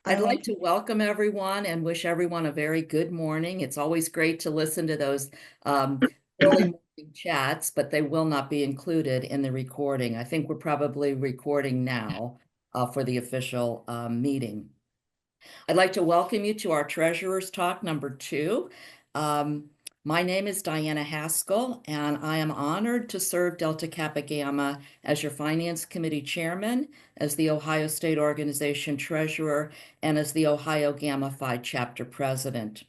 I'd like to welcome everyone and wish everyone a very good morning. It's always great to listen to those um, early morning chats, but they will not be included in the recording. I think we're probably recording now for the official meeting. I'd like to welcome you to our Treasurer's Talk number 2. Um, my name is Diana Haskell, and I am honored to serve Delta Kappa Gamma as your Finance Committee Chairman, as the Ohio State Organization Treasurer, and as the Ohio Gamma Phi Chapter President.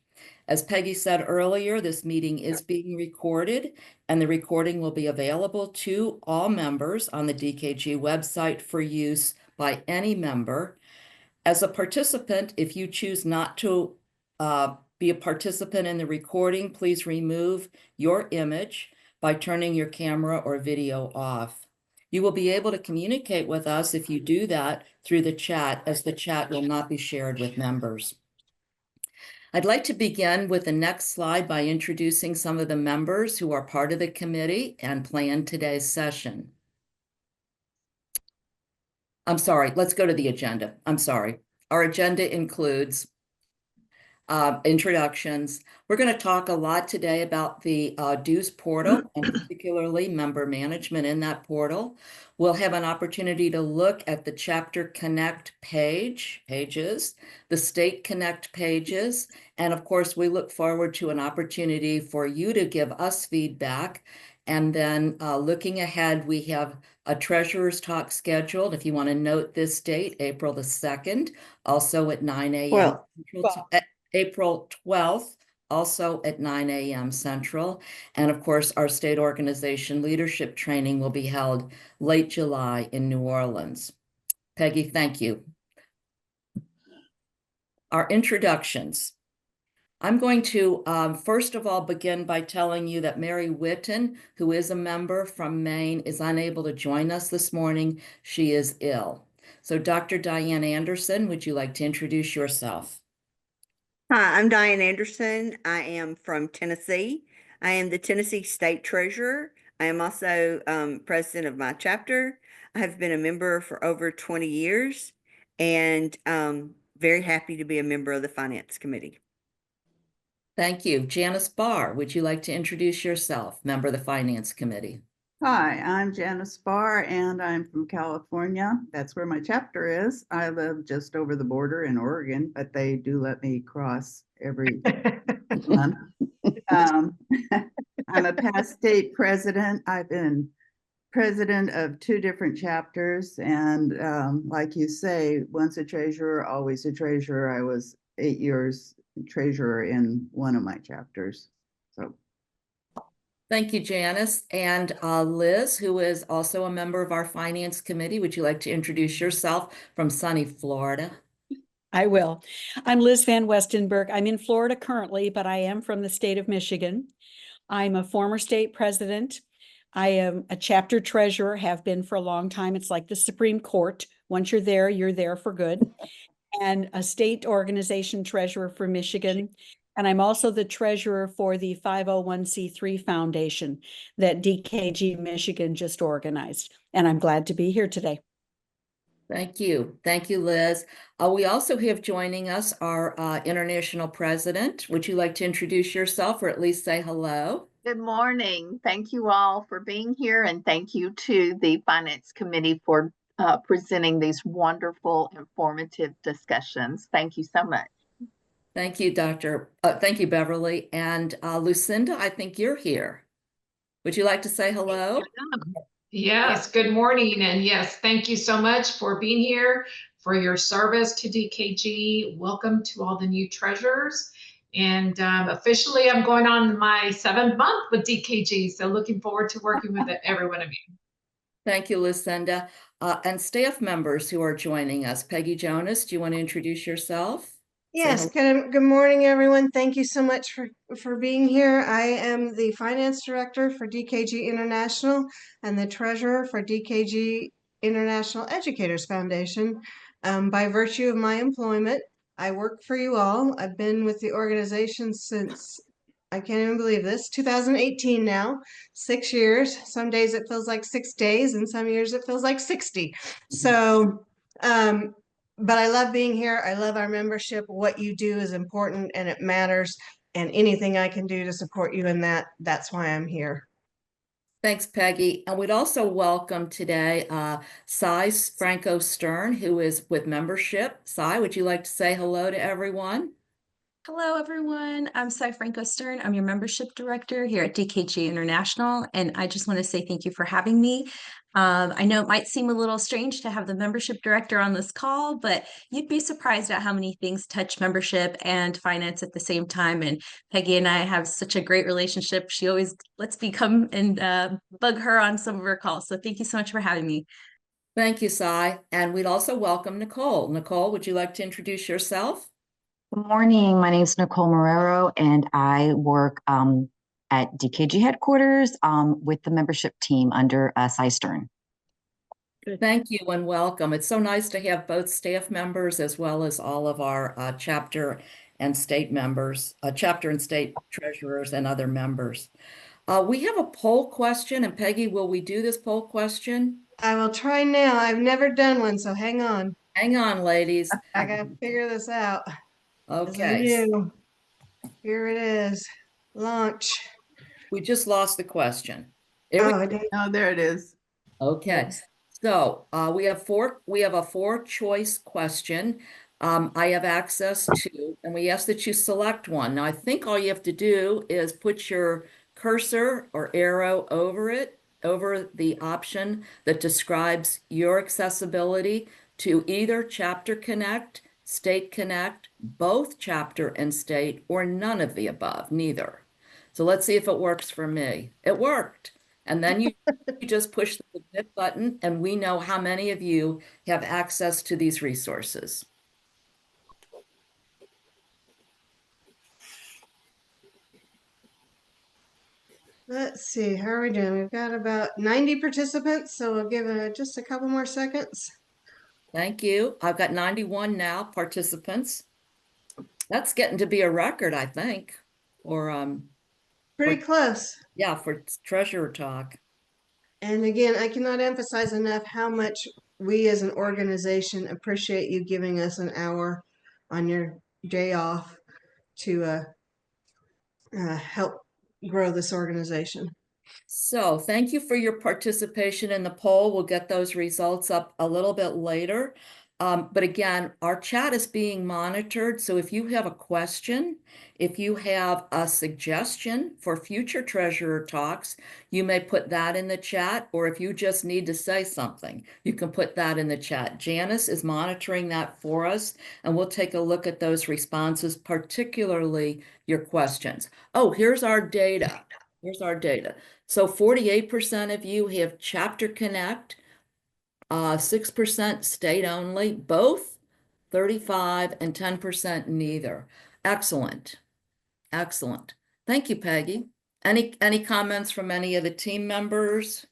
As Peggy said earlier, this meeting is being recorded, and the recording will be available to all members on the DKG website for use by any member. As a participant, if you choose not to be a participant in the recording, please remove your image by turning your camera or video off. You will be able to communicate with us if you do that through the chat, as the chat will not be shared with members. I'd like to begin with the next slide by introducing some of the members who are part of the committee and plan today's session. I'm sorry, let's go to the agenda. I'm sorry. Our agenda includes introductions. We're going to talk a lot today about the dues portal and particularly member management in that portal. We'll have an opportunity to look at the Chapter Connect pages, the State Connect pages, and of course, we look forward to an opportunity for you to give us feedback. And then looking ahead, we have a Treasurer's Talk scheduled. If you want to note this date, April the 2nd, also at 9 a.m. April 12th, also at 9 a.m. Central. And of course, our state organization leadership training will be held late July in New Orleans. Peggy, thank you. Our introductions. I'm going to first of all begin by telling you that Mary Whitten, who is a member from Maine, is unable to join us this morning. She is ill. So Dr. Diane Anderson, would you like to introduce yourself? Hi, I'm Diane Anderson. I am from Tennessee. I am the Tennessee State Treasurer. I am also president of my chapter. I have been a member for over 20 years and very happy to be a member of the Finance Committee. Thank you. Janice Barr, would you like to introduce yourself, member of the Finance Committee? Hi, I'm Janice Barr, and I'm from California. That's where my chapter is. I live just over the border in Oregon, but they do let me cross every month. I'm a past state president. I've been president of 2 different chapters, and like you say, once a treasurer, always a treasurer. I was 8 years treasurer in one of my chapters. So. Thank you, Janice. And Liz, who is also a member of our Finance Committee, would you like to introduce yourself from sunny Florida? I will. I'm Liz Van Westenberg. I'm in Florida currently, but I am from the state of Michigan. I'm a former state president. I am a chapter treasurer, have been for a long time. It's like the Supreme Court. Once you're there for good. And a state organization treasurer for Michigan. And I'm also the treasurer for the 501c3 foundation that DKG Michigan just organized. And I'm glad to be here today. Thank you. Thank you, Liz. We also have joining us our international president. Would you like to introduce yourself or at least say hello? Good morning. Thank you all for being here, and thank you to the Finance Committee for presenting these wonderful, informative discussions. Thank you so much. Thank you, thank you, Beverly. And Lucinda, I think you're here. Would you like to say hello? Yes, good morning. And yes, thank you so much for being here, for your service to DKG. Welcome to all the new treasurers. And officially, I'm going on my 7th month with DKG. So looking forward to working with every one of you. Thank you, Lucinda. And staff members who are joining us. Peggy Jonas, do you want to introduce yourself? Yes, good morning, everyone. Thank you so much for being here. I am the finance director for DKG International and the treasurer for DKG International Educators Foundation. By virtue of my employment, I work for you all. I've been with the organization since, I can't even believe this, 2018 now, 6 years. Some days it feels like 6 days and some years it feels like 60. So, but I love being here. I love our membership. What you do is important and it matters. And anything I can do to support you in that, that's why I'm here. Thanks, Peggy. And we'd also welcome today Cy Franco Stern, who is with membership. Cy, would you like to say hello to everyone? Hello, everyone. I'm Cy Franco Stern. I'm your membership director here at DKG International, and I just want to say thank you for having me. I know it might seem a little strange to have the membership director on this call, but you'd be surprised at how many things touch membership and finance at the same time. And Peggy and I have such a great relationship. She always lets me come and bug her on some of her calls. So thank you so much for having me. Thank you, Cy. And we'd also welcome Nicole. Nicole, would you like to introduce yourself? Good morning. My name is Nicole Marrero, and I work at DKG headquarters with the membership team under Cy Stern. Thank you and welcome. It's so nice to have both staff members as well as all of our chapter and state members, chapter and state treasurers and other members. We have a poll question, and Peggy, will we do this poll question? I will try now. I've never done one, so hang on. Hang on, ladies. I gotta figure this out. As I Okay, do. Here it is. Launch. we just lost the question. Oh, I didn't. Oh, there it is. Okay, so we have a four-choice question. I have access to, and we ask that you select one. Now, I think all you have to do is put your cursor or arrow over the option that describes your accessibility to either Chapter Connect, State Connect, both Chapter and State, or none of the above, neither. So let's see if it works for me. It worked. And then you just push the submit button, and we know how many of you have access to these resources. Let's see, how are we doing? We've got about 90 participants, so we'll give it just a couple more seconds. Thank you. I've got 91 now participants. That's getting to be a record, I think, or Pretty close. yeah, for Treasurer Talk. And again, I cannot emphasize enough how much we as an organization appreciate you giving us an hour on your day off to help grow this organization. So thank you for your participation in the poll. We'll get those results up a little bit later. But again, our chat is being monitored. So if you have a question, if you have a suggestion for future treasurer talks, you may put that in the chat, or if you just need to say something, you can put that in the chat. Janice is monitoring that for us, and we'll take a look at those responses, particularly your questions. Oh, here's our data. Here's our data. So 48% of you have Chapter Connect, 6% state only, both 35 and 10% neither. Excellent. Excellent. Thank you, Peggy. Any comments from any of the team members?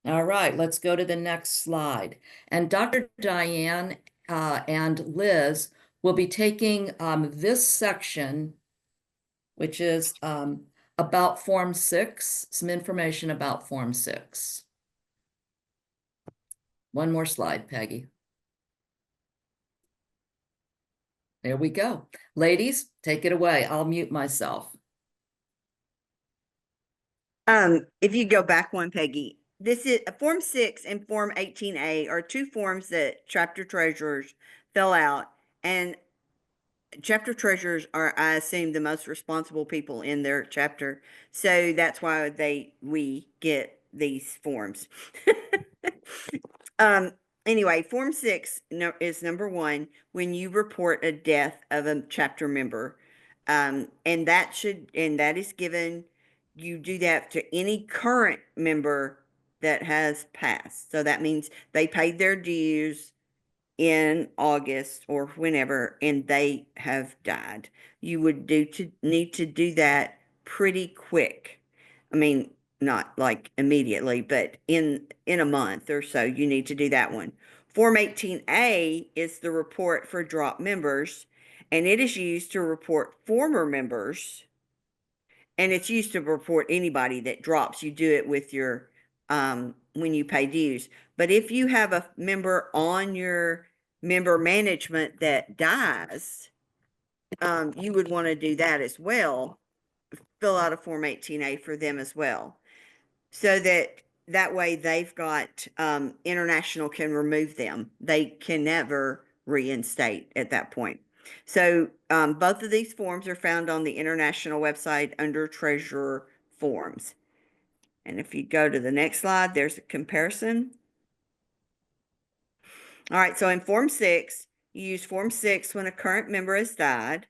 All right, let's go to the next slide. And Dr. Diane and Liz will be taking this section, which is about Form 6, some information about Form 6. One more slide, Peggy. There we go. Ladies, take it away. I'll mute myself. If you go back one, Peggy, this is Form 6 and Form 18A are two forms that chapter treasurers fill out, and chapter treasurers are, I assume, the most responsible people in their chapter. So that's why we get these forms. Anyway, Form 6 is number 1 when you report a death of a chapter member. And that is given, you do that to any current member that has passed. So that means they paid their dues in August or whenever, and they have died. You would need to do that pretty quick. I mean, not like immediately, but in a month or so, you need to do that one. Form 18A is the report for drop members, and it is used to report former members, and it's used to report anybody that drops. You do it with your when you pay dues. But if you have a member on your member management that dies, you would want to do that as well. Fill out a Form 18A for them as well. So that way they've got, international can remove them. They can never reinstate at that point. So, both of these forms are found on the international website under treasurer forms. And if you go to the next slide, there's a comparison. All right, so in Form 6, you use Form 6 when a current member has died.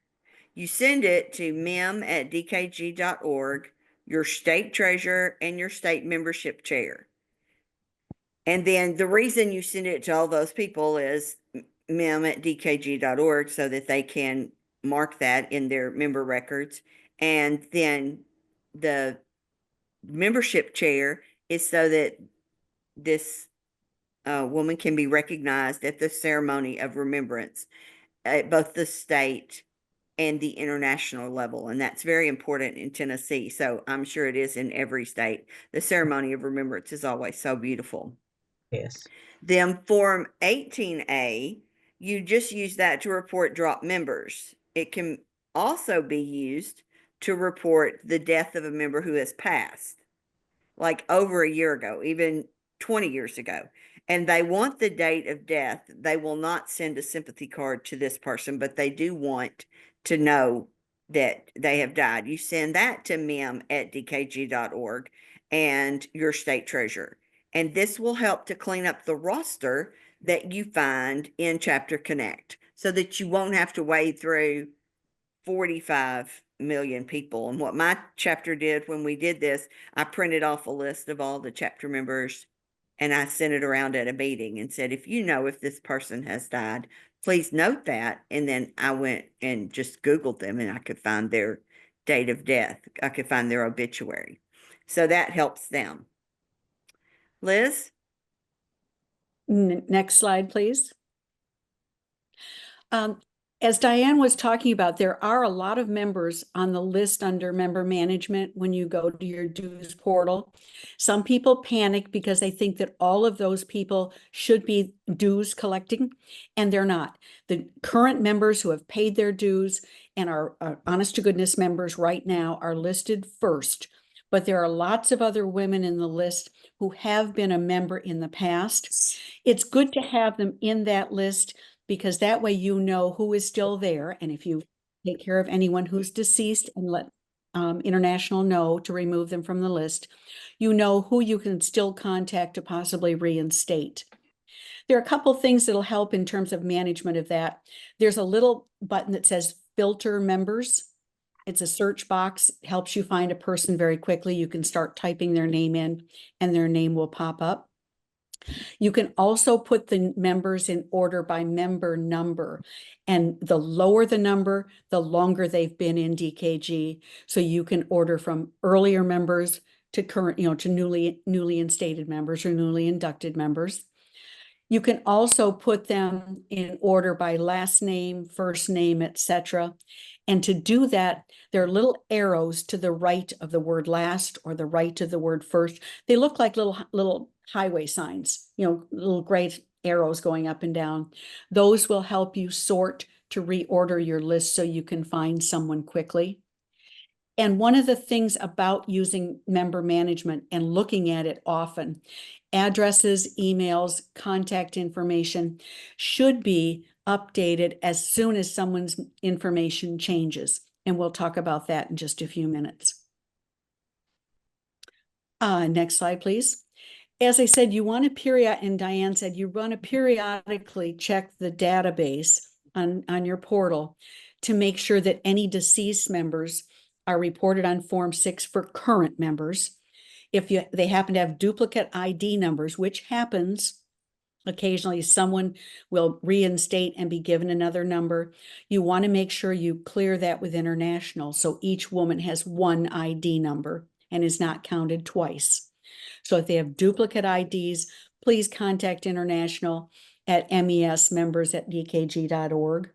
You send it to mem@dkg.org, your state treasurer, and your state membership chair. And then the reason you send it to all those people is mem@dkg.org so that they can mark that in their member records. And then the membership chair is so that this woman can be recognized at the ceremony of remembrance at both the state and the international level. And that's very important in Tennessee. So I'm sure it is in every state. The ceremony of remembrance is always so beautiful. Yes. Then Form 18A, you just use that to report drop members. It can also be used to report the death of a member who has passed, like over a year ago, even 20 years ago. And they want the date of death. They will not send a sympathy card to this person, but they do want to know that they have died. You send that to mem@dkg.org and your state treasurer. And this will help to clean up the roster that you find in Chapter Connect so that you won't have to wade through 45 million people. And what my chapter did when we did this, I printed off a list of all the chapter members and I sent it around at a meeting and said, if you know if this person has died, please note that. And then I went and just Googled them and I could find their date of death. I could find their obituary. So that helps them. Liz? Next slide, please. As Diane was talking about, there are a lot of members on the list under member management when you go to your dues portal. Some people panic because they think that all of those people should be dues collecting, and they're not. The current members who have paid their dues and are honest to goodness members right now are listed first. But there are lots of other women in the list who have been a member in the past. It's good to have them in that list because that way you know who is still there. And if you take care of anyone who's deceased and let International know to remove them from the list, you know who you can still contact to possibly reinstate. There are a couple things that'll help in terms of management of that. There's a little button that says filter members. It's a search box, helps you find a person very quickly. You can start typing their name in and their name will pop up. You can also put the members in order by member number, and the lower the number, the longer they've been in DKG. So you can order from earlier members to current, to newly instated members or newly inducted members. You can also put them in order by last name, first name, etc. And to do that, there are little arrows to the right of the word last or the right of the word first. They look like little highway signs, little gray arrows going up and down. Those will help you sort to reorder your list so you can find someone quickly. And one of the things about using member management and looking at it often, addresses, emails, contact information should be updated as soon as someone's information changes. And we'll talk about that in just a few minutes. Next slide, please. As I said, you want to and Diane said, you want to periodically check the database on your portal to make sure that any deceased members are reported on Form 6 for current members. If they happen to have duplicate ID numbers, which happens occasionally, someone will reinstate and be given another number. You want to make sure you clear that with International so each woman has one ID number and is not counted twice. So if they have duplicate IDs, please contact International at mesmembers@dkg.org.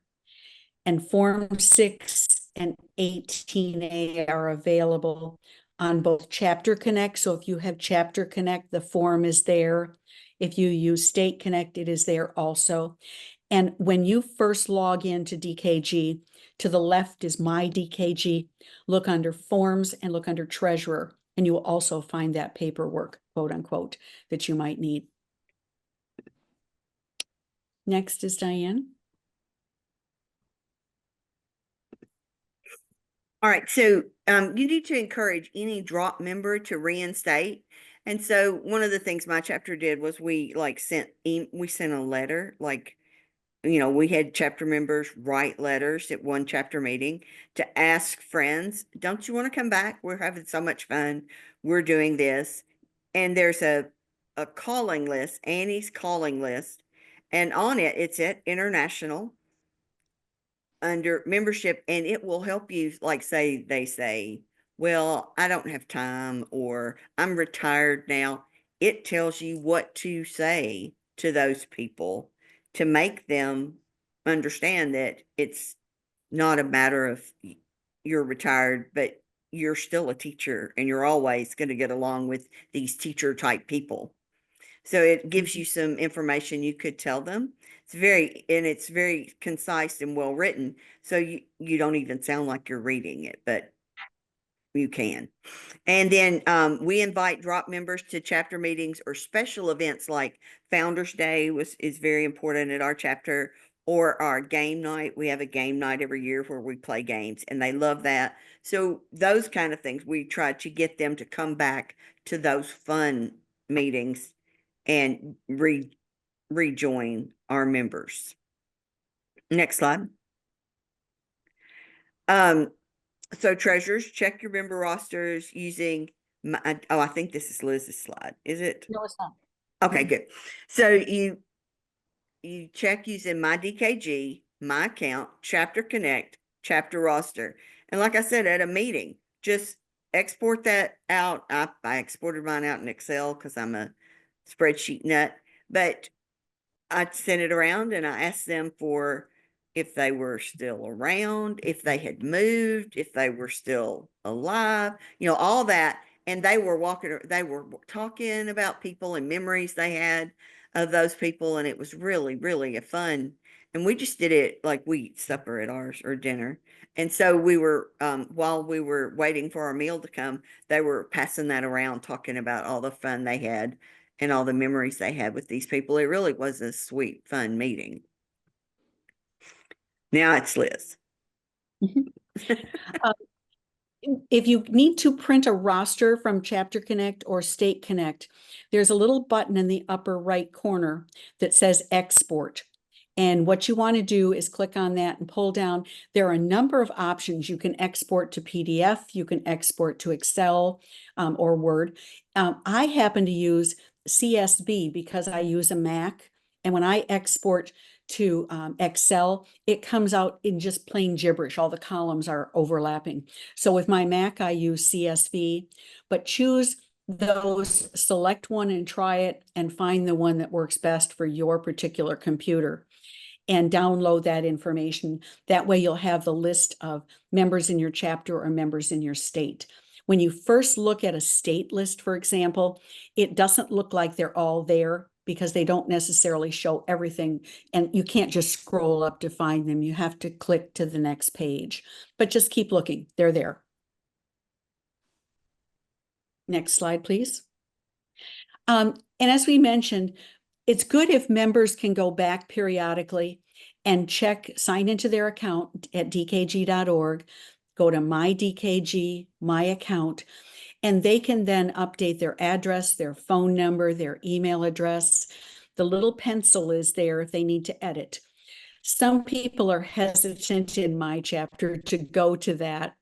And Form 6 and 18A are available on both Chapter Connect. So if you have Chapter Connect, the form is there. If you use State Connect, it is there also. And when you first log into DKG, to the left is My DKG. Look under Forms and look under Treasurer, and you will also find that paperwork, quote unquote, that you might need. Next is Diane. All right, so you need to encourage any drop member to reinstate. And so one of the things my chapter did was we sent a letter, we had chapter members write letters at one chapter meeting to ask friends, don't you want to come back? We're having so much fun. We're doing this. And there's a calling list, Annie's calling list. And on it, it's at International under membership, and it will help you, they say, well, I don't have time, or I'm retired now. It tells you what to say to those people to make them understand that it's not a matter of you're retired, but you're still a teacher and you're always going to get along with these teacher type people. So it gives you some information you could tell them. It's very concise and well written. So you don't even sound like you're reading it, but you can. And then we invite drop members to chapter meetings or special events like Founders Day is very important at our chapter, or our game night. We have a game night every year where we play games, and they love that. So those kind of things, we try to get them to come back to those fun meetings and rejoin our members. Next slide. So treasurers, check your member rosters using I think this is Liz's slide. Is it? No, it's not. Okay, good. So you check using My DKG, My Account, Chapter Connect, Chapter Roster. And like I said, at a meeting, just export that out. I exported mine out in Excel because I'm a spreadsheet nut, but I sent it around and I asked them for if they were still around, if they had moved, if they were still alive, all that. And they were talking about people and memories they had of those people. And it was really, really a fun. And we just did it like we eat supper at ours or dinner. And so we were, while we were waiting for our meal to come, they were passing that around, talking about all the fun they had and all the memories they had with these people. It really was a sweet, fun meeting. Now it's Liz. If you need to print a roster from Chapter Connect or State Connect, there's a little button in the upper right corner that says Export. And what you want to do is click on that and pull down. There are a number of options. You can export to PDF, you can export to Excel or Word. I happen to use CSV because I use a Mac. And when I export to Excel, it comes out in just plain gibberish. All the columns are overlapping. So with my Mac, I use CSV, but choose those, select one and try it and find the one that works best for your particular computer and download that information. That way you'll have the list of members in your chapter or members in your state. When you first look at a state list, for example, it doesn't look like they're all there because they don't necessarily show everything, and you can't just scroll up to find them. You have to click to the next page, but just keep looking. They're there. Next slide, please. And as we mentioned, it's good if members can go back periodically and sign into their account at dkg.org, go to My DKG, My Account, and they can then update their address, their phone number, their email address. The little pencil is there if they need to edit. Some people are hesitant in my chapter to go to that.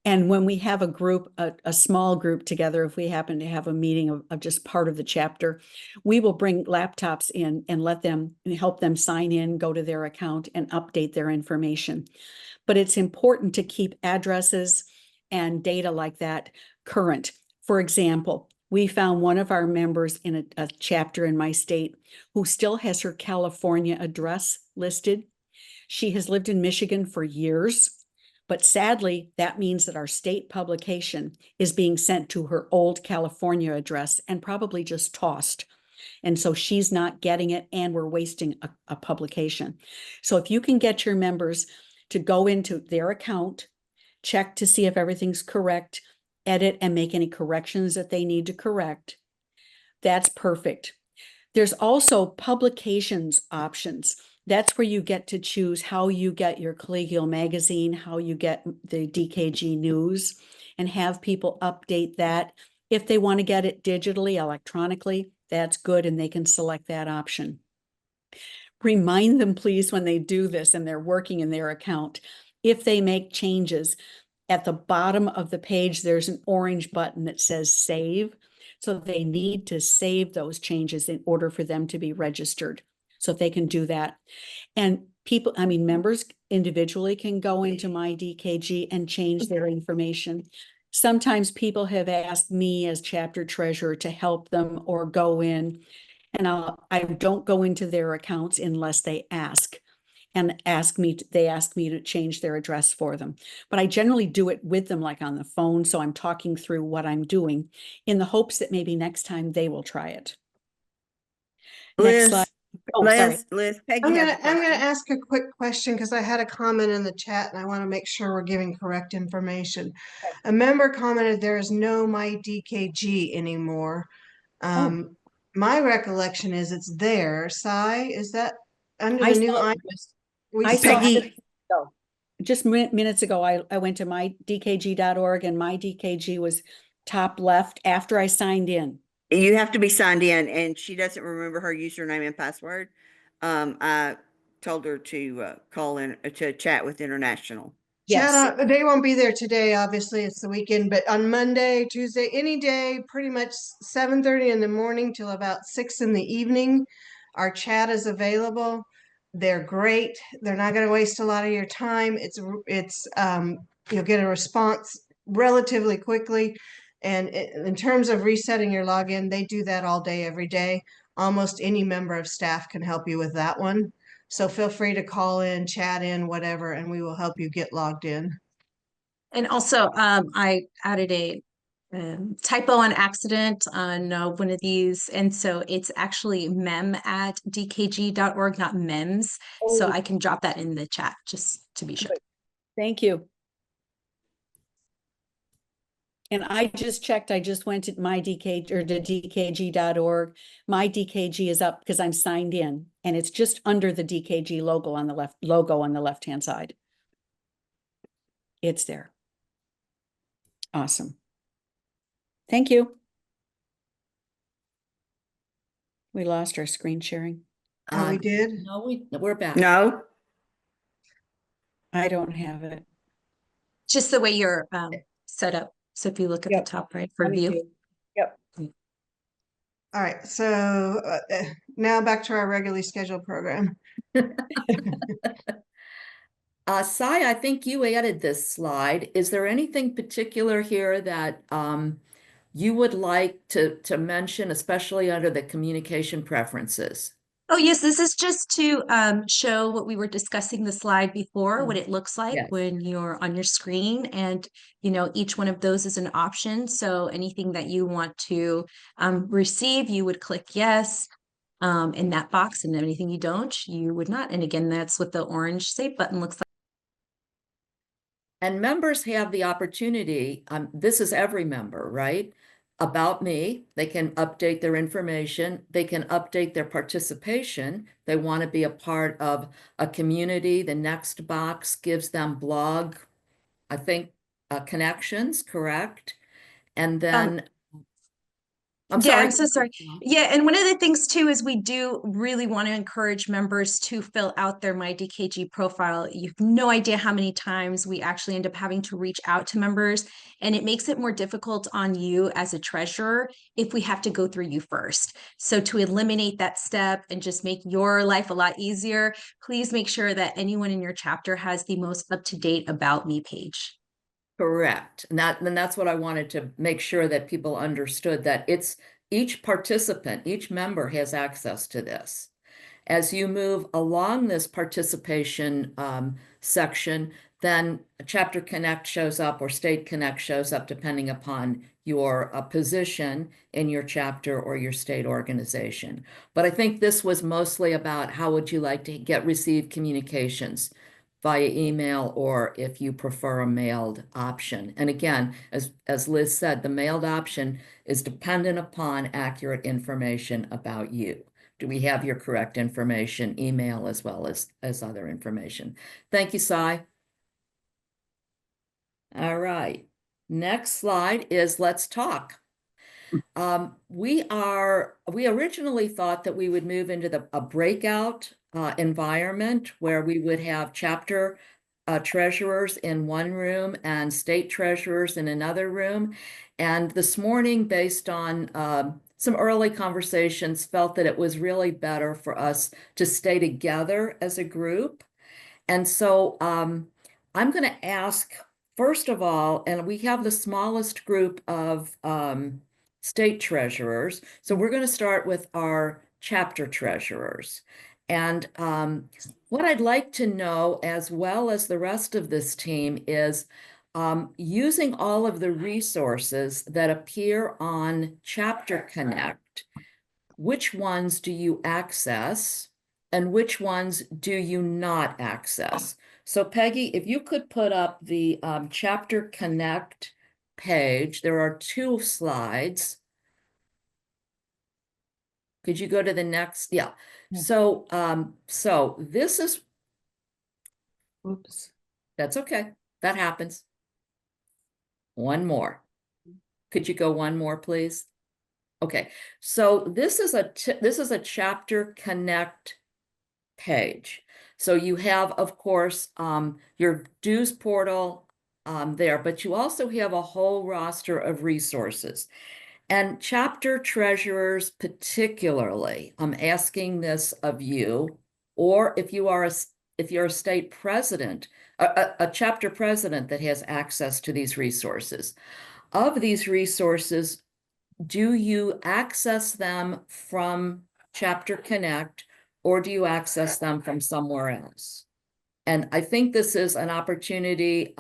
And when we have a group, a small group together, if we happen to have a meeting of just part of the chapter, we will bring laptops in and help them sign in, go to their account and update their information. But it's important to keep addresses and data like that current. For example, we found one of our members in a chapter in my state who still has her California address listed. She has lived in Michigan for years. But sadly, that means that our state publication is being sent to her old California address and probably just tossed. And so she's not getting it and we're wasting a publication. So if you can get your members to go into their account, check to see if everything's correct, edit and make any corrections that they need to correct, that's perfect. There's also publications options. That's where you get to choose how you get your collegial magazine, how you get the DKG news, and have people update that. If they want to get it digitally, electronically, that's good, and they can select that option. Remind them, please, when they do this and they're working in their account, if they make changes, at the bottom of the page, there's an orange button that says save. So they need to save those changes in order for them to be registered. So if they can do that. And people, I mean, members individually can go into My DKG and change their information. Sometimes people have asked me as chapter treasurer to help them or go in, and I don't go into their accounts unless they ask. And they ask me to change their address for them. But I generally do it with them, like on the phone. So I'm talking through what I'm doing in the hopes that maybe next time they will try it. Next slide. Oh, sorry. Liz, Peggy I'm has a gonna question. ask a quick question because I had a comment in the chat and I want to make sure we're giving correct information. A member commented there is no My DKG anymore. My recollection is it's there. Sai, is that under the new I? I saw Peggy. it just minutes ago. I went to mydkg.org and My DKG was top left after I signed in. You have to be signed in, and she doesn't remember her username and password. I told her to call in to chat with International. Yes. They won't be there today. Obviously, it's the weekend, but on Monday, Tuesday, any day, pretty much 7:30 in the morning till about 6 in the evening, our chat is available. They're great. They're not going to waste a lot of your time. You'll get a response relatively quickly. And in terms of resetting your login, they do that all day, every day. Almost any member of staff can help you with that one. So feel free to call in, chat in, whatever, and we will help you get logged in. And also, I added a typo on accident on one of these. And so it's actually mem@dkg.org, not mems. So I can drop that in the chat just to be sure. Thank you. And I just checked, I just went to My DKG or to dkg.org. My DKG is up because I'm signed in, and it's just under the DKG logo on the left-hand side. It's there. Awesome. Thank you. We lost our screen sharing. We did? No, we're back. No. I don't have it. Just the way you're set up. So if you look at the top right for view. Yep. All right. So now back to our regularly scheduled program. Sai, I think you added this slide. Is there anything particular here that you would like to mention, especially under the communication preferences? Oh, yes, this is just to show what we were discussing the slide before, what it looks like when you're on your screen. And, you know, each one of those is an option. So anything that you want to receive, you would click yes in that box. And anything you don't, you would not. And again, that's what the orange save button looks like. And members have the opportunity, this is every member, right? About me, they can update their information, they can update their participation. They want to be a part of a community. The next box gives them blog, I think, connections, correct? And then I'm sorry. I'm so sorry. Yeah, and one of the things too is we do really want to encourage members to fill out their My DKG profile. You have no idea how many times we actually end up having to reach out to members, and it makes it more difficult on you as a treasurer if we have to go through you first. So to eliminate that step and just make your life a lot easier, please make sure that anyone in your chapter has the most up-to-date About Me page. Correct. And that's what I wanted to make sure that people understood, that it's each participant, each member has access to this. As you move along this participation section, then Chapter Connect shows up or State Connect shows up depending upon your position in your chapter or your state organization. But I think this was mostly about how would you like to receive communications via email, or if you prefer a mailed option. And again, as Liz said, the mailed option is dependent upon accurate information about you. Do we have your correct information, email as well as other information? Thank you, Sai. All right. Next slide is let's talk. We originally thought that we would move into a breakout environment where we would have chapter treasurers in one room and state treasurers in another room. And this morning, based on some early conversations, felt that it was really better for us to stay together as a group. And so I'm going to ask, first of all, and we have the smallest group of state treasurers. So we're going to start with our chapter treasurers. And what I'd like to know, as well as the rest of this team, is using all of the resources that appear on Chapter Connect, which ones do you access and which ones do you not access? So Peggy, if you could put up the Chapter Connect page, there are 2 slides. Could you go to the next? Yeah. So, so this is, oops, that's okay. That happens. One more. Could you go one more, please? Okay. So this is a Chapter Connect page. So you have, of course, your dues portal there, but you also have a whole roster of resources. And chapter treasurers particularly, I'm asking this of you, or if you're a state president, a chapter president that has access to these resources. Of these resources, do you access them from Chapter Connect, or do you access them from somewhere else? And I think this is an opportunity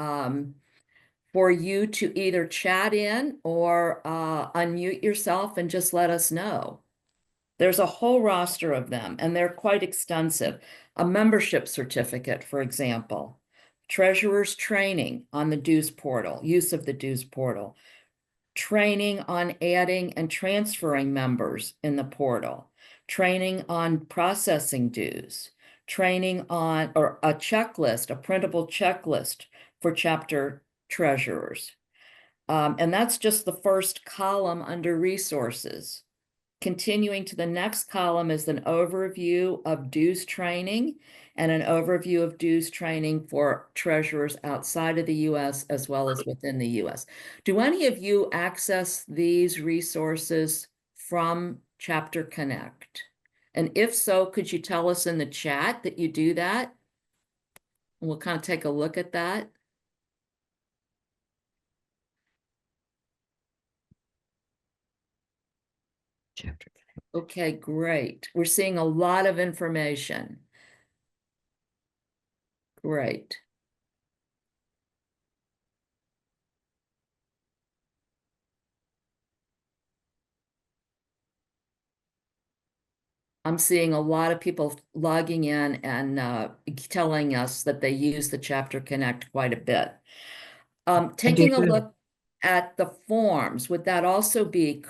for you to either chat in or unmute yourself and just let us know. There's a whole roster of them, and they're quite extensive. A membership certificate, for example, treasurer's training on the dues portal, use of the dues portal, training on adding and transferring members in the portal, training on processing dues, training on, or a checklist, a printable checklist for chapter treasurers. And that's just the first column under resources. Continuing to the next column is an overview of dues training and an overview of dues training for treasurers outside of the US as well as within the US. Do any of you access these resources from Chapter Connect? And if so, could you tell us in the chat that you do that? And we'll kind of take a look at that. Chapter Connect. Okay, great. We're seeing a lot of information. Great. I'm seeing a lot of people logging in and telling us that they use the Chapter Connect quite a bit. Taking a look at the forms, would that also be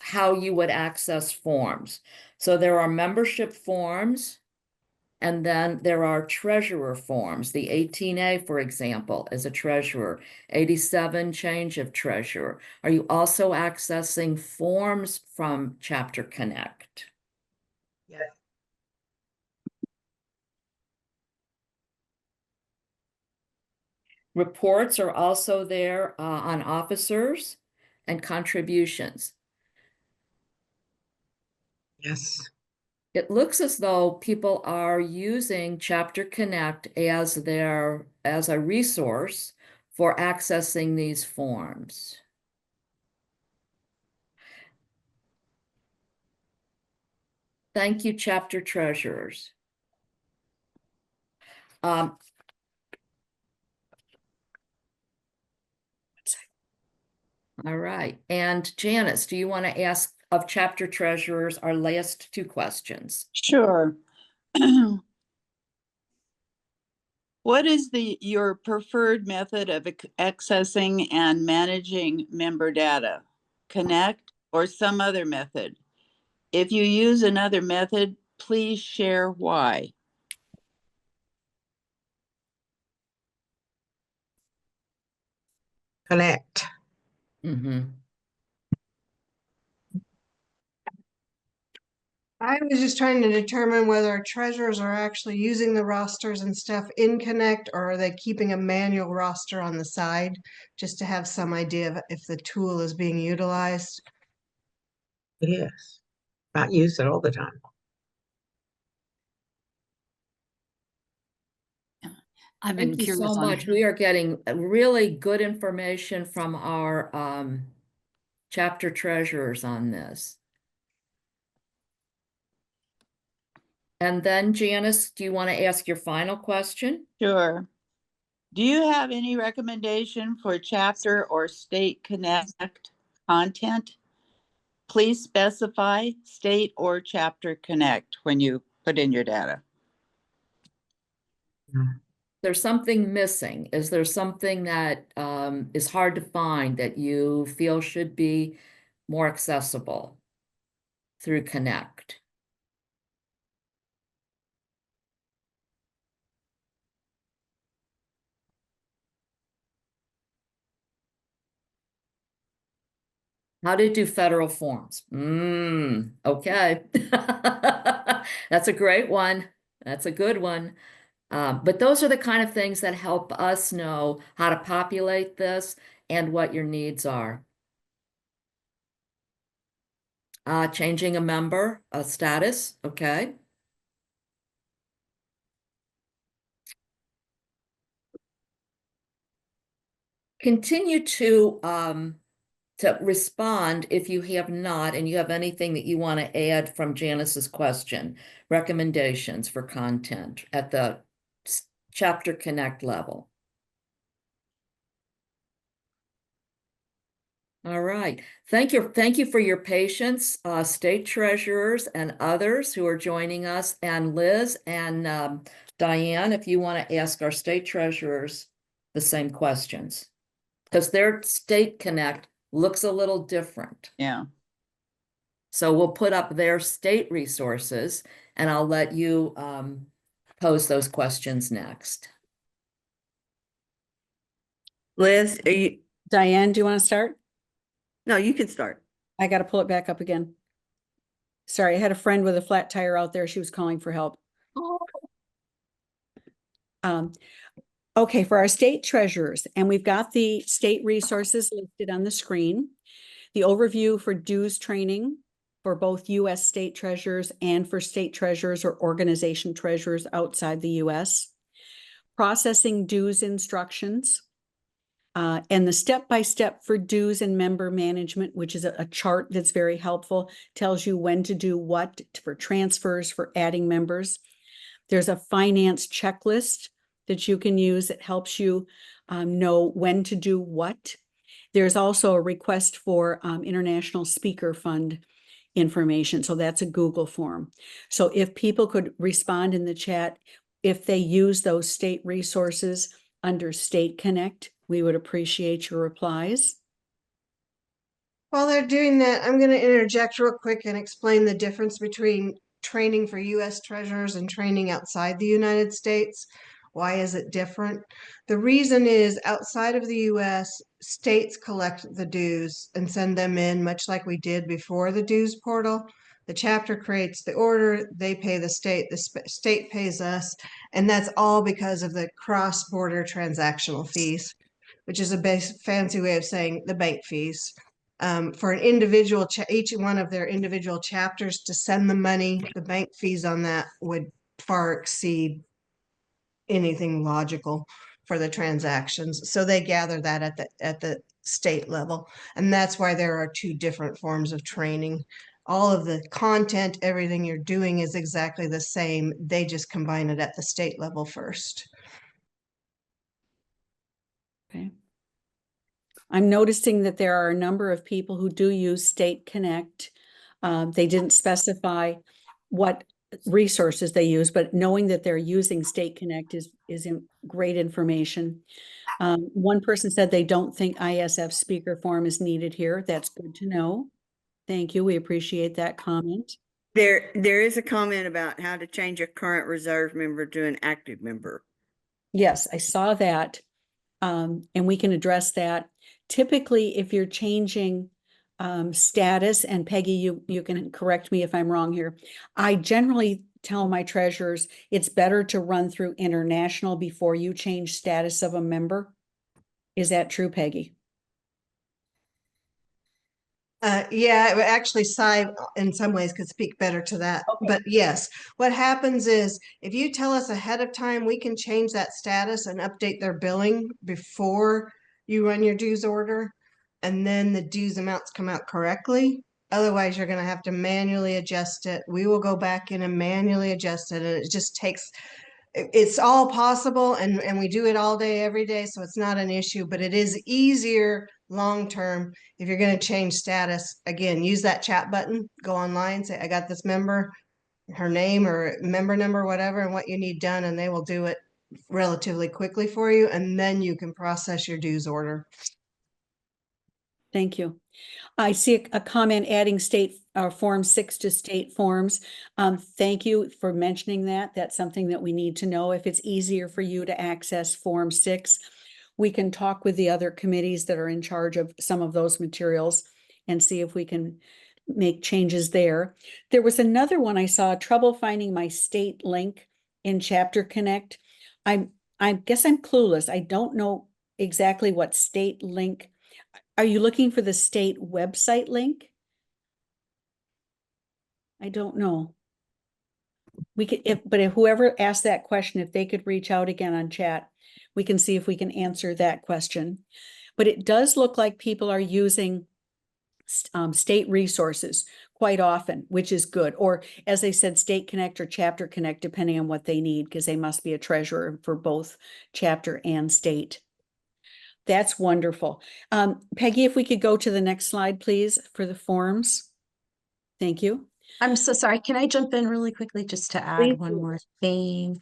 how you would access forms? So there are membership forms, and then there are treasurer forms. The 18A, for example, is a treasurer. 87, change of treasurer. Are you also accessing forms from Chapter Connect? Yes. Reports are also there on officers and contributions. Yes. It looks as though people are using Chapter Connect as a resource for accessing these forms. Thank you, chapter treasurers. Um, all right. And Janice, do you want to ask of chapter treasurers our last two questions? Sure. What is your preferred method of accessing and managing member data? Connect or some other method? If you use another method, please share why. Connect. Mm-hmm. I was just trying to determine whether our treasurers are actually using the rosters and stuff in Connect, or are they keeping a manual roster on the side just to have some idea of if the tool is being utilized. Yes. I use it all the time. I've been Thank you curious so on much. We are getting really good information from our chapter treasurers on this. And then Janice, do you want to ask your final question? Sure. Do you have any recommendation for chapter or state connect content? Please specify state or chapter connect when you put in your data. There's something missing. Is there something that is hard to find that you feel should be more accessible through Connect? How to do federal forms? Okay. That's a great one. That's a good one. But those are the kind of things that help us know how to populate this and what your needs are. Changing a member, a status, okay. Continue to respond if you have not, and you have anything that you want to add from Janice's question, recommendations for content at the Chapter Connect level. All right. Thank you for your patience, state treasurers and others who are joining us, and Liz and Diane, if you want to ask our state treasurers the same questions, because their State Connect looks a little different. Yeah. So we'll put up their state resources, and I'll let you pose those questions next. Liz, are you? Diane, do you want to start? No, you can start. I got to pull it back up again. Sorry, I had a friend with a flat tire out there. She was calling for help. Okay, for our state treasurers, and we've got the state resources listed on the screen. The overview for dues training for both U.S. state treasurers and for state treasurers or organization treasurers outside the U.S. Processing dues instructions. And the step-by-step for dues and member management, which is a chart that's very helpful, tells you when to do what for transfers, for adding members. There's a finance checklist that you can use that helps you know when to do what. There's also a request for International Speaker Fund information. So that's a Google form. So if people could respond in the chat, if they use those state resources under State Connect, we would appreciate your replies. While they're doing that, I'm going to interject real quick and explain the difference between training for U.S. treasurers and training outside the United States. Why is it different? The reason is outside of the U.S., states collect the dues and send them in, much like we did before the dues portal. The chapter creates the order, they pay the state pays us, and that's all because of the cross-border transactional fees, which is a fancy way of saying the bank fees. For an individual, each one of their individual chapters to send the money, the bank fees on that would far exceed anything logical for the transactions. So they gather that at the state level. And that's why there are two different forms of training all of the content, everything you're doing is exactly the same. They just combine it at the state level first. Okay. I'm noticing that there are a number of people who do use State Connect. They didn't specify what resources they use, but knowing that they're using State Connect is great information. One person said they don't think ISF speaker form is needed here. That's good to know. Thank you. We appreciate that comment. There is a comment about how to change a current reserve member to an active member. Yes, I saw that. And we can address that. Typically, if you're changing status, and Peggy, you can correct me if I'm wrong here. I generally tell my treasurers it's better to run through international before you change status of a member. Is that true, Peggy? Yeah, actually, Cy in some ways could speak better to that. Okay. But yes, what happens is if you tell us ahead of time, we can change that status and update their billing before you run your dues order, and then the dues amounts come out correctly. Otherwise, you're going to have to manually adjust it. We will go back in and manually adjust it, and it just takes. It's all possible, and we do it all day, every day, so it's not an issue, but it is easier long term. If you're going to change status, again, use that chat button, go online, say, I got this member, her name or member number, whatever, and what you need done, and they will do it relatively quickly for you, and then you can process your dues order. Thank you. I see a comment adding state Form 6 to state forms. Thank you for mentioning that. That's something that we need to know. If it's easier for you to access Form 6, we can talk with the other committees that are in charge of some of those materials and see if we can make changes there. There was another one I saw, trouble finding my state link in Chapter Connect. I guess I'm clueless. I don't know exactly what state link. Are you looking for the state website link? I don't know. We could, if whoever asked that question, if they could reach out again on chat, we can see if we can answer that question. But it does look like people are using state resources quite often, which is good. Or as they said, State Connect or Chapter Connect, depending on what they need, because they must be a treasurer for both chapter and state. That's wonderful. Peggy, if we could go to the next slide, please, for the forms. Thank you. I'm so sorry. Can I jump in really quickly just to add Please one do. more thing?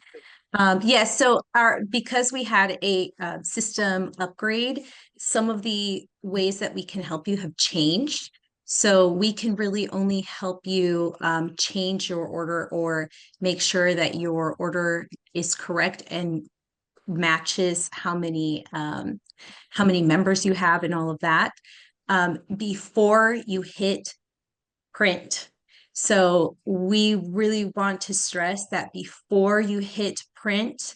Yes, so because we had a system upgrade, some of the ways that we can help you have changed. So we can really only help you change your order or make sure that your order is correct and matches how many members you have and all of that before you hit print. So we really want to stress that before you hit print,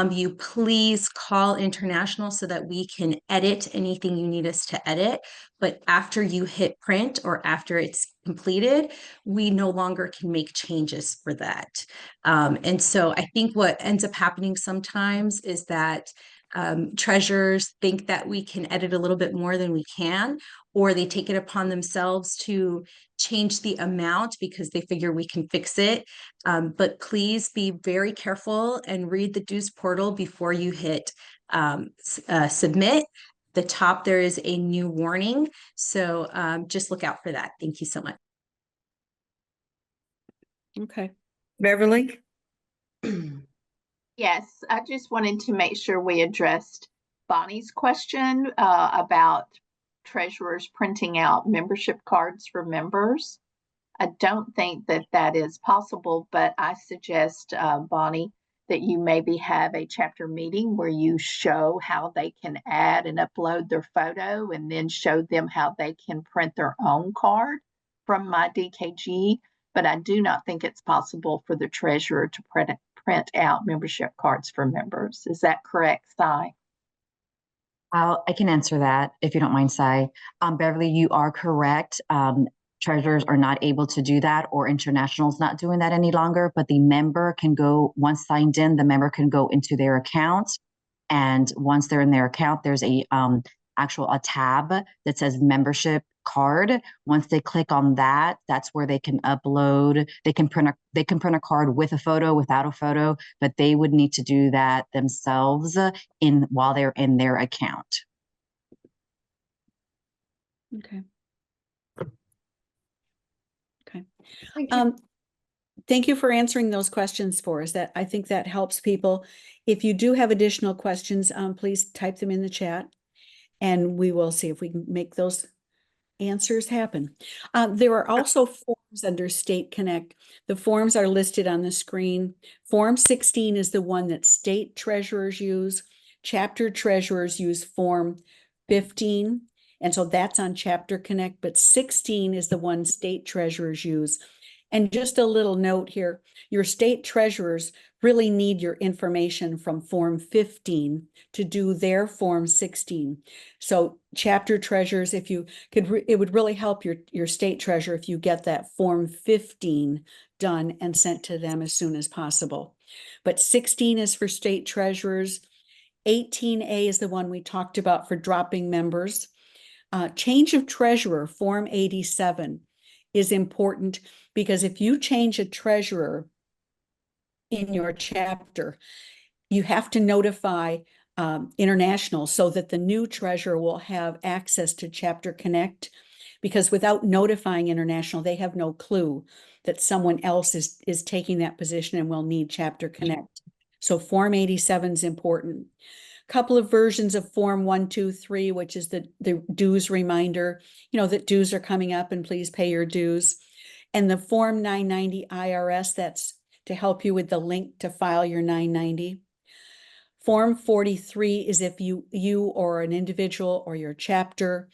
you please call International so that we can edit anything you need us to edit. But after you hit print or after it's completed, we no longer can make changes for that. And so I think what ends up happening sometimes is that treasurers think that we can edit a little bit more than we can, or they take it upon themselves to change the amount because they figure we can fix it. But please be very careful and read the dues portal before you hit submit. The top, there is a new warning. So just look out for that. Thank you so much. Okay. Beverly? Yes, I just wanted to make sure we addressed Bonnie's question about treasurers printing out membership cards for members. I don't think that that is possible, but I suggest, Bonnie, that you maybe have a chapter meeting where you show how they can add and upload their photo and then show them how they can print their own card from My DKG. But I do not think it's possible for the treasurer to print out membership cards for members. Is that correct, Cy? I can answer that if you don't mind, Cy. Beverly, you are correct. Treasurers are not able to do that, or International's not doing that any longer, but the member can go, once signed in, the member can go into their account. And once they're in their account, there's a tab that says membership card. Once they click on that, that's where they can upload. They can print a card with a photo, without a photo, but they would need to do that themselves while they're in their account. Okay. Okay. Thank you. Thank you for answering those questions for us. I think that helps people. If you do have additional questions, please type them in the chat and we will see if we can make those answers happen. There are also forms under State Connect. The forms are listed on the screen. Form 16 is the one that state treasurers use. Chapter treasurers use Form 15. And so that's on Chapter Connect, but 16 is the one state treasurers use. And just a little note here, your state treasurers really need your information from Form 15 to do their Form 16. So chapter treasurers, if you could, it would really help your state treasurer if you get that Form 15 done and sent to them as soon as possible. But 16 is for state treasurers. 18A is the one we talked about for dropping members. Change of treasurer, Form 87, is important because if you change a treasurer in your chapter, you have to notify International so that the new treasurer will have access to Chapter Connect, because without notifying International, they have no clue that someone else is taking that position and will need Chapter Connect. So Form 87 is important. Couple of versions of Form 123, which is the dues reminder, that dues are coming up and please pay your dues. And the Form 990 IRS, that's to help you with the link to file your 990. Form 43 is if you or an individual or your chapter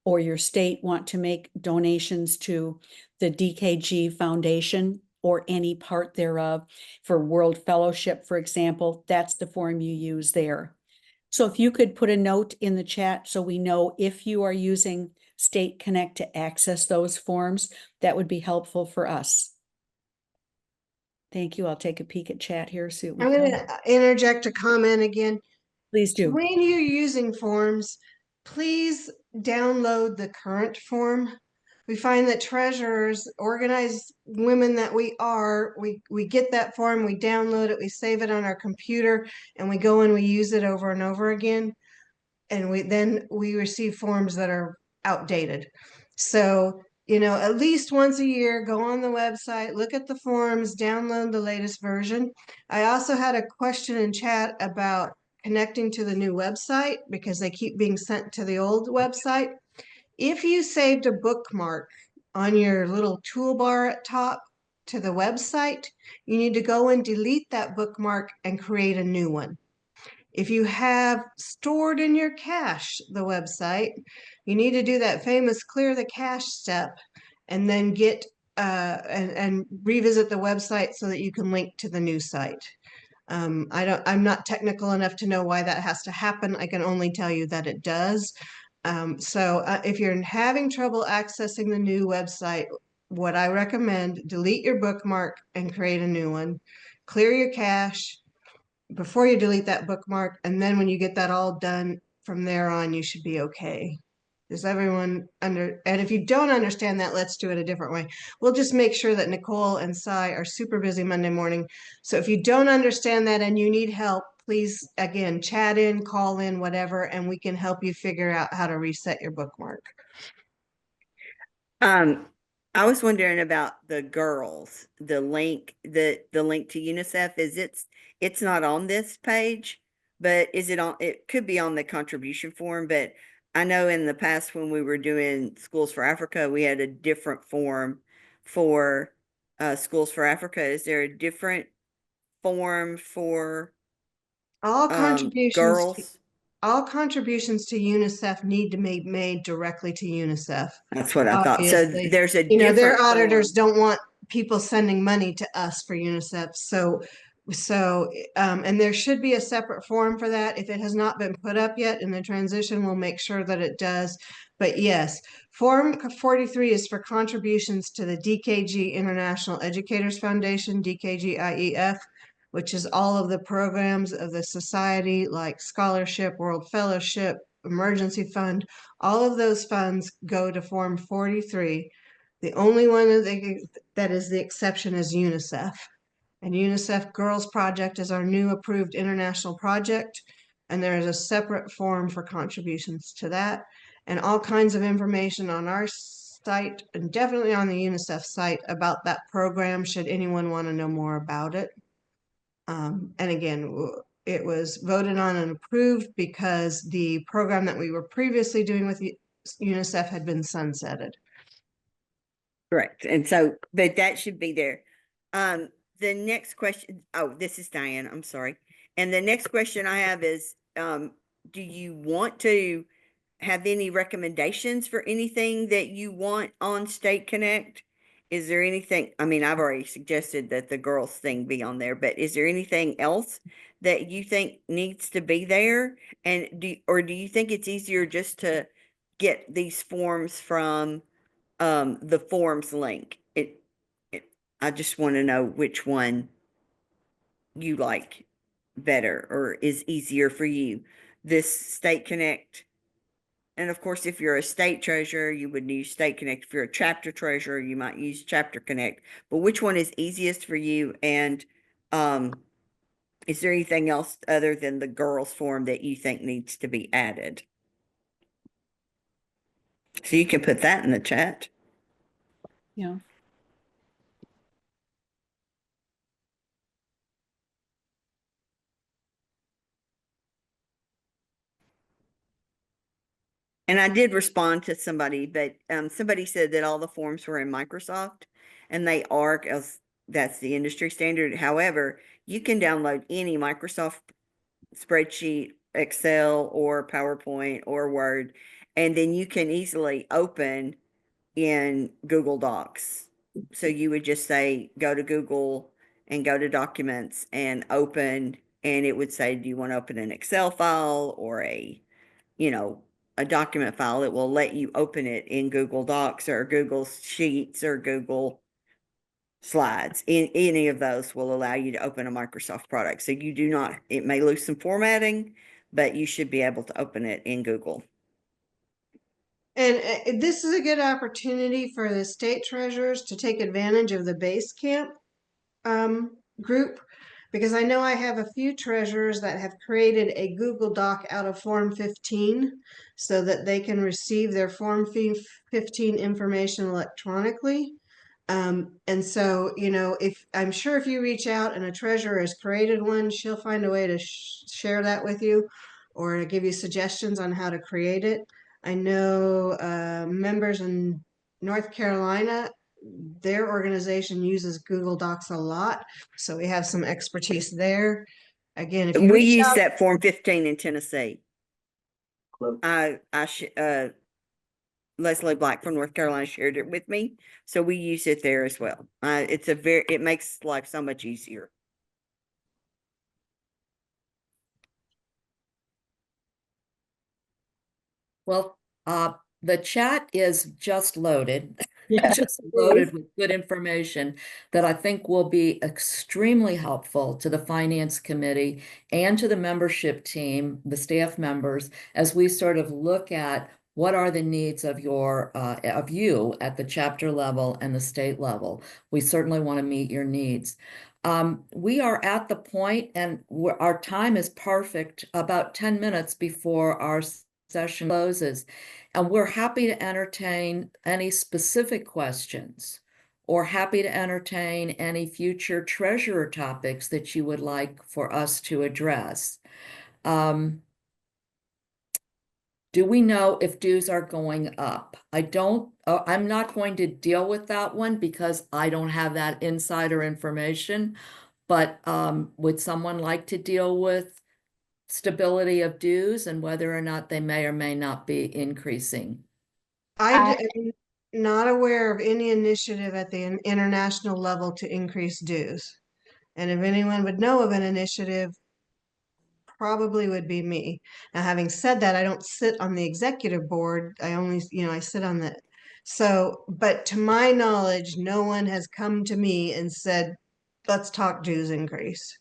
or your state want to make donations to the DKG Foundation or any part thereof for World Fellowship, for example, that's the form you use there. So if you could put a note in the chat so we know if you are using State Connect to access those forms, that would be helpful for us. Thank you. I'll take a peek at chat here. See what we I'm going to interject a comment again. Please do. When you're using forms, please download the current form. We find that treasurers, organized women that we are, we get that form, we download it, we save it on our computer, and we go and we use it over and over again. And we receive forms that are outdated. So, at least once a year, go on the website, look at the forms, download the latest version. I also had a question in chat about connecting to the new website because they keep being sent to the old website. If you saved a bookmark on your little toolbar at top to the website, you need to go and delete that bookmark and create a new one. If you have stored in your cache the website, you need to do that famous clear the cache step and then get and revisit the website so that you can link to the new site. I'm not technical enough to know why that has to happen. I can only tell you that it does. So if you're having trouble accessing the new website, what I recommend, delete your bookmark and create a new one. Clear your cache before you delete that bookmark, and then when you get that all done from there on, you should be okay. Does everyone and if you don't understand that, let's do it a different way. We'll just make sure that Nicole and Cy are super busy Monday morning. So if you don't understand that and you need help, please, again, chat in, call in, whatever, and we can help you figure out how to reset your bookmark. I was wondering about the girls, the link to UNICEF. It's not on this page, but it could be on the contribution form, but I know in the past when we were doing Schools for Africa, we had a different form for Schools for Africa. Is there a different form for all contributions girls? All contributions to UNICEF need to be made directly to UNICEF. That's what I thought. So Obviously. there's a different their auditors form. don't want people sending money to us for UNICEF. And there should be a separate form for that. If it has not been put up yet in the transition, we'll make sure that it does. But yes, Form 43 is for contributions to the DKG International Educators Foundation, DKG IEF, which is all of the programs of the society like scholarship, World Fellowship, emergency fund, all of those funds go to Form 43. The only one that is the exception is UNICEF. And UNICEF Girls Project is our new approved international project. And there is a separate form for contributions to that, and all kinds of information on our site and definitely on the UNICEF site about that program, should anyone want to know more about it. And again, it was voted on and approved because the program that we were previously doing with UNICEF had been sunsetted. Correct. And so, but that should be there. The next question, oh, this is Diane, I'm sorry. And the next question I have is, do you want to have any recommendations for anything that you want on State Connect? Is there anything, I mean, I've already suggested that the girls thing be on there, but is there anything else that you think needs to be there? And do you think it's easier just to get these forms from the forms link? I just want to know which one you like better or is easier for you. This State Connect. And of course, if you're a state treasurer, you would use State Connect. If you're a chapter treasurer, you might use Chapter Connect. But which one is easiest for you? And is there anything else other than the girls form that you think needs to be added? So you can put that in the chat. Yeah. And I did respond to somebody, but somebody said that all the forms were in Microsoft, and they are, because that's the industry standard. However, you can download any Microsoft spreadsheet, Excel, or PowerPoint, or Word, and then you can easily open in Google Docs. So you would just say, go to Google and go to Documents and open, and it would say, do you want to open an Excel file or a document file? It will let you open it in Google Docs or Google Sheets or Google Slides. In any of those will allow you to open a Microsoft product. So you do not, it may lose some formatting, but you should be able to open it in Google. And this is a good opportunity for the state treasurers to take advantage of the Basecamp group, because I know I have a few treasurers that have created a Google Doc out of Form 15 so that they can receive their Form 15 information electronically. And so, if I'm sure if you reach out and a treasurer has created one, she'll find a way to share that with you or to give you suggestions on how to create it. I know members in North Carolina, their organization uses Google Docs a lot, so we have some expertise there. Again, if you We reach use out, that Form 15 in Tennessee. Leslie Black from North Carolina shared it with me, so we use it there as well. It makes life so much easier. Well, the chat is just loaded. Yeah. Just loaded with good information that I think will be extremely helpful to the Finance Committee and to the membership team, the staff members, as we sort of look at what are the needs of you at the chapter level and the state level. We certainly want to meet your needs. We are at the point, and our time is perfect, about 10 minutes before our session closes. And we're happy to entertain any specific questions or happy to entertain any future treasurer topics that you would like for us to address. Do we know if dues are going up? I'm not going to deal with that one because I don't have that insider information, but would someone like to deal with stability of dues and whether or not they may or may not be increasing? I am not aware of any initiative at the international level to increase dues. And if anyone would know of an initiative, probably would be me. Now, having said that, I don't sit on the executive board. I only, I sit on but to my knowledge, no one has come to me and said, let's talk dues increase.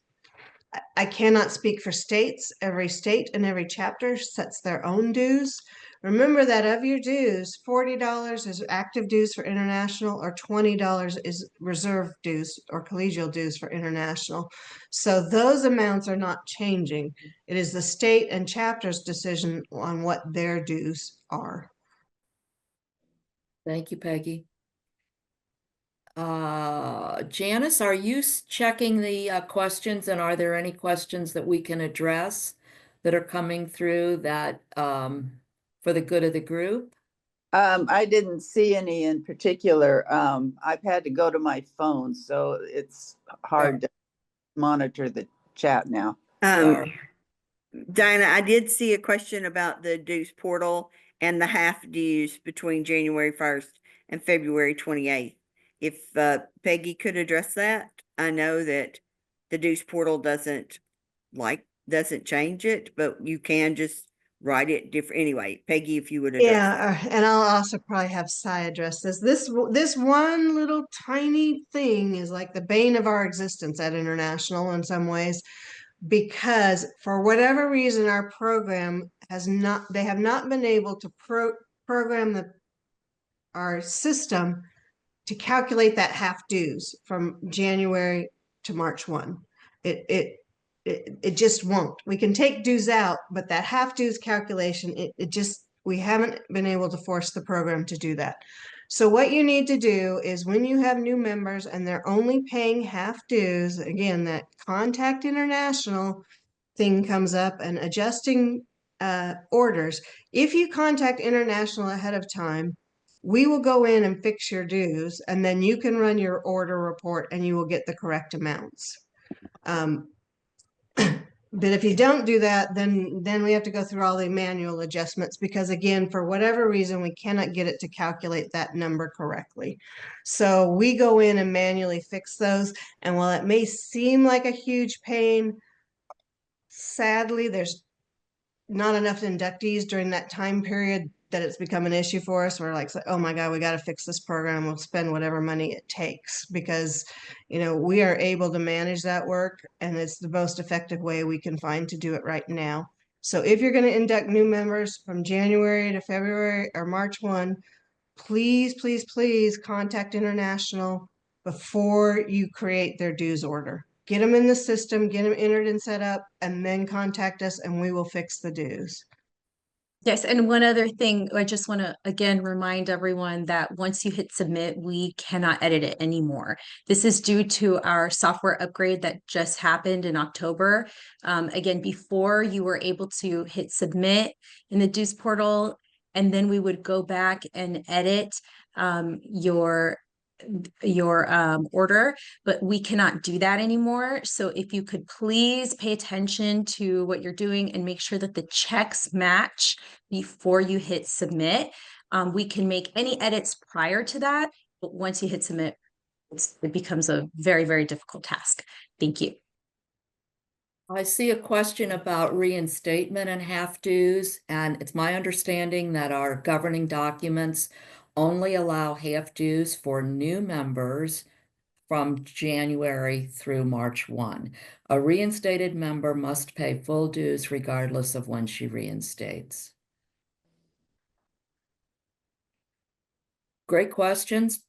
I cannot speak for states. Every state and every chapter sets their own dues. Remember that of your dues, $40 is active dues for international, or $20 is reserve dues or collegial dues for international. So those amounts are not changing. It is the state and chapter's decision on what their dues are. Thank you, Peggy. Janice, are you checking the questions, and are there any questions that we can address that are coming through that for the good of the group? I didn't see any in particular. I've had to go to my phone, so it's hard to monitor the chat now. Sorry. Diana, I did see a question about the dues portal and the half dues between January 1st and February 28th. If Peggy could address that, I know that the dues portal doesn't change it, but you can just write it different. Anyway, Peggy, if you would address that. Yeah, and I'll also probably have Cy address this. This one little tiny thing is like the bane of our existence at International in some ways, because for whatever reason our program they have not been able to program our system to calculate that half dues from January to March 1. It just won't. We can take dues out, but that half dues calculation, we haven't been able to force the program to do that. So what you need to do is when you have new members and they're only paying half dues, again, that Contact International thing comes up, and adjusting orders. If you contact International ahead of time, we will go in and fix your dues, and then you can run your order report and you will get the correct amounts. But if you don't do that, then we have to go through all the manual adjustments, because again, for whatever reason, we cannot get it to calculate that number correctly. So we go in and manually fix those. And while it may seem like a huge pain, sadly, there's not enough inductees during that time period that it's become an issue for us. We're like, oh my God, we got to fix this program. We'll spend whatever money it takes, because, we are able to manage that work, and it's the most effective way we can find to do it right now. So if you're going to induct new members from January to February or March 1, please, please, please contact International before you create their dues order. Get them in the system, get them entered and set up, and then contact us and we will fix the dues. Yes, and one other thing, I just want to again remind everyone that once you hit submit, we cannot edit it anymore. This is due to our software upgrade that just happened in October. Again, before you were able to hit submit in the dues portal, and then we would go back and edit your order, but we cannot do that anymore. So if you could please pay attention to what you're doing and make sure that the checks match before you hit submit. We can make any edits prior to that, but once you hit submit, it becomes a very, very difficult task. Thank you. I see a question about reinstatement and half dues, and it's my understanding that our governing documents only allow half dues for new members from January through March 1. A reinstated member must pay full dues regardless of when she reinstates. Great questions.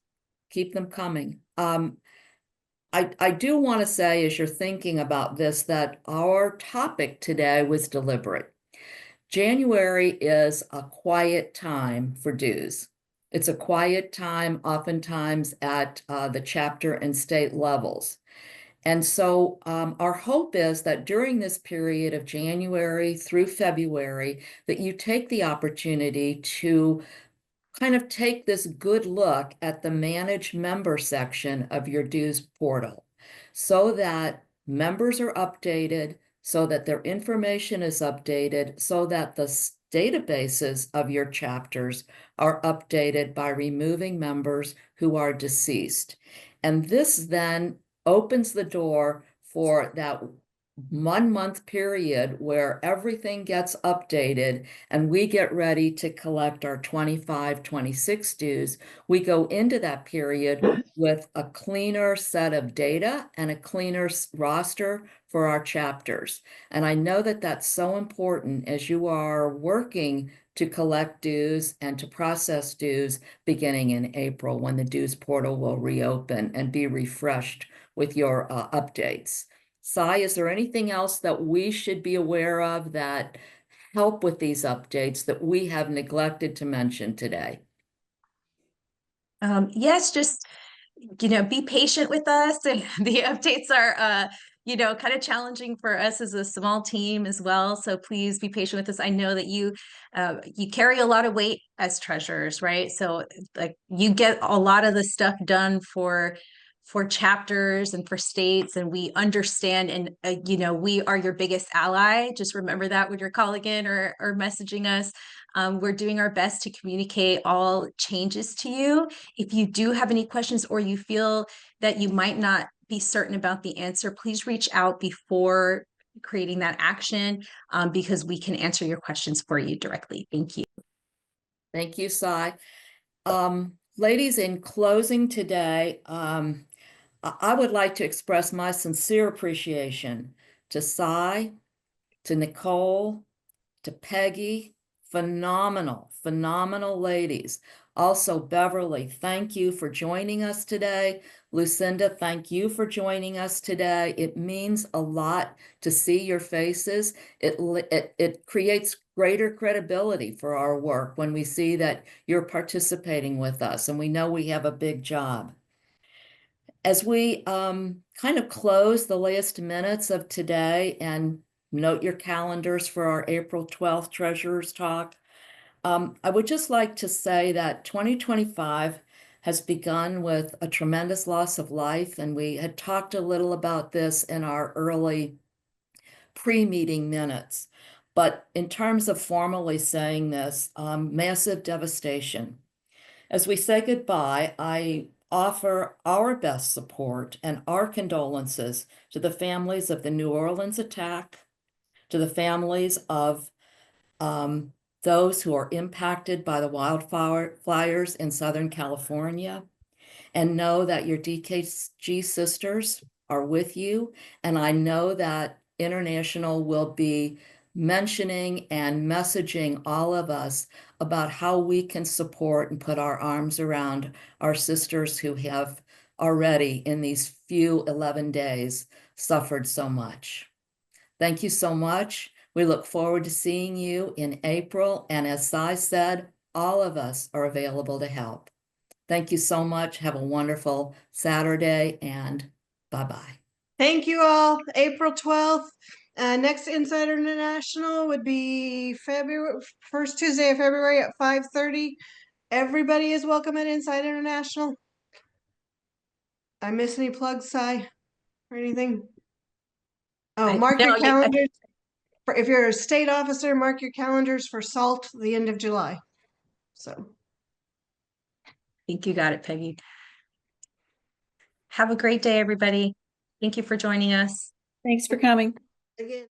Keep them coming. I do want to say, as you're thinking about this, that our topic today was deliberate. January is a quiet time for dues. It's a quiet time oftentimes at the chapter and state levels. And so our hope is that during this period of January through February, that you take the opportunity to kind of take this good look at the Manage Member section of your dues portal, so that members are updated, so that their information is updated, so that the databases of your chapters are updated by removing members who are deceased. And this then opens the door for that 1 month period where everything gets updated and we get ready to collect our 25-26 dues. We go into that period with a cleaner set of data and a cleaner roster for our chapters. And I know that that's so important as you are working to collect dues and to process dues beginning in April, when the dues portal will reopen and be refreshed with your updates. Sai, is there anything else that we should be aware of that help with these updates that we have neglected to mention today? Yes, just, be patient with us. The updates are, kind of challenging for us as a small team as well. So please be patient with us. I know that you carry a lot of weight as treasurers, right? So like you get a lot of the stuff done for chapters and for states, and we understand, and we are your biggest ally. Just remember that when you're calling in or messaging us. We're doing our best to communicate all changes to you. If you do have any questions, or you feel that you might not be certain about the answer, please reach out before creating that action, because we can answer your questions for you directly. Thank you. Thank you, Sai. Ladies, in closing today, I would like to express my sincere appreciation to Sai, to Nicole, to Peggy. Phenomenal, phenomenal ladies. Also, Beverly, thank you for joining us today. Lucinda, thank you for joining us today. It means a lot to see your faces. It creates greater credibility for our work when we see that you're participating with us, and we know we have a big job. As we kind of close the last minutes of today, and note your calendars for our April 12th Treasurers Talk, I would just like to say that 2025 has begun with a tremendous loss of life, and we had talked a little about this in our early pre-meeting minutes. But in terms of formally saying this, massive devastation. As we say goodbye, I offer our best support and our condolences to the families of the New Orleans attack, to the families of those who are impacted by the wildfires in Southern California, and know that your DKG sisters are with you. And I know that International will be mentioning and messaging all of us about how we can support and put our arms around our sisters who have already, in these few 11 days, suffered so much. Thank you so much. We look forward to seeing you in April. And as Sai said, all of us are available to help. Thank you so much. Have a wonderful Saturday, and bye-bye. Thank you all. April 12th. Next Insider International would be first Tuesday of February at 5:30. Everybody is welcome at Insider International. I miss any plugs, Sai, or anything? Oh, mark your calendars. If you're a state officer, mark your calendars for SALT the end of July. So. I think you got it, Peggy. Have a great day, everybody. Thank you for joining us. Thanks for coming. Again.